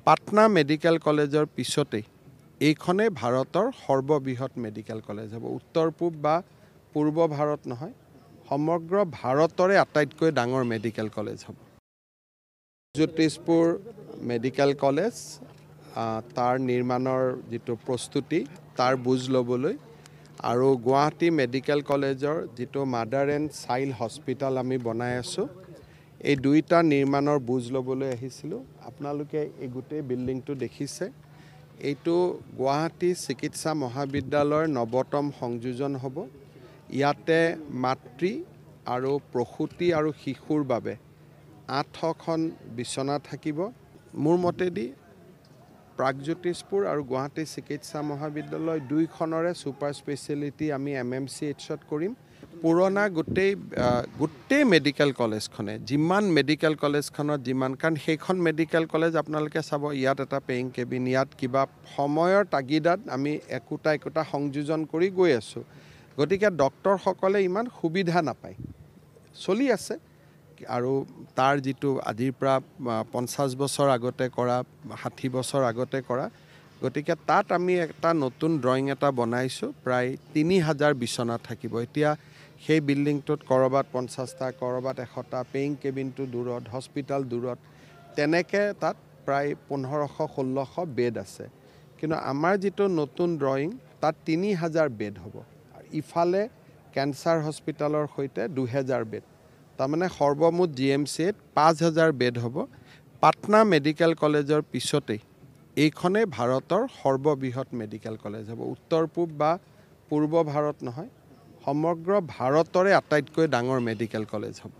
Patna medical কলেজৰ পিছতেই এইখনে ভাৰতৰ সৰ্ববৃহৎ মেডিকেল কলেজ হ'ব। উত্তৰ পূব বা পূৰ্ব ভাৰত নহয়, সমগ্ৰ ভাৰতৰে আটাইতকৈ ডাঙৰ মেডিকেল কলেজ হ'ব। জ্যোতিষপুৰ মেডিকেল কলেজ তাৰ নিৰ্মাণৰ যিটো প্ৰস্তুতি তাৰ বুজ ল'বলৈ আৰু গুৱাহাটী মেডিকেল কলেজৰ যিটো মাদাৰ এণ্ড চাইল্ড হস্পিটেল আমি বনাই আছোঁ, এই দুইটা নিৰ্মাণৰ বুজ ল'বলৈ আহিছিলোঁ। আপোনালোকে এই গোটেই বিল্ডিংটো দেখিছে। এইটো গুৱাহাটী চিকিৎসা মহাবিদ্যালয়ৰ ৯তম সংযোজন হ'ব। ইয়াতে মাতৃ আৰু প্ৰসূতি আৰু শিশুৰ বাবে ৮০০খন বিচনা থাকিব। মোৰ মতেদি প্ৰাগজ্যোতিষপুৰ আৰু গুৱাহাটী চিকিৎসা মহাবিদ্যালয় দুইখনৰে ছুপাৰ স্পেচিয়েলিটি আমি MMCHত কৰিম। পুৰণা গোটেই মেডিকেল কলেজখনে যিমান মেডিকেল কলেজখনত কাৰণ সেইখন মেডিকেল কলেজ আপোনালোকে চাব, ইয়াত এটা পেয়িং কেবিন, ইয়াত কিবা সময়ৰ তাগিদাত আমি একোটা সংযোজন কৰি গৈ আছোঁ। গতিকে ডক্টৰসকলে ইমান সুবিধা নাপায়, চলি আছে। আৰু তাৰ যিটো আজিৰ পৰা ৫০ বছৰ আগতে কৰা, ৬০ বছৰ আগতে কৰা, গতিকে তাত আমি এটা নতুন ড্ৰয়িং এটা বনাইছোঁ। প্ৰায় ৩০০০ বিচনা থাকিব। এতিয়া সেই বিল্ডিংটোত ক'ৰবাত ৫০টা, ক'ৰবাত ১০০টা, পেয়িং কেবিনটো দূৰত, হস্পিটেল দূৰত, তেনেকৈ তাত প্ৰায় ১৫০০-১৬০০ বেড আছে। কিন্তু আমাৰ যিটো নতুন ড্ৰয়িং তাত ৩০০০ বেড হ'ব। ইফালে কেঞ্চাৰ হস্পিটেলৰ সৈতে ২০০০ বেড, তাৰমানে সৰ্বমুঠ GMCত ৫০০০ বেড হ'ব। পাটনা মেডিকেল কলেজৰ পিছতেই এইখনে ভাৰতৰ সৰ্ববৃহৎ মেডিকেল কলেজ হ'ব। উত্তৰ পূব বা পূৰ্ব ভাৰত নহয়, সমগ্ৰ ভাৰতৰে আটাইতকৈ ডাঙৰ মেডিকেল কলেজ হ'ব।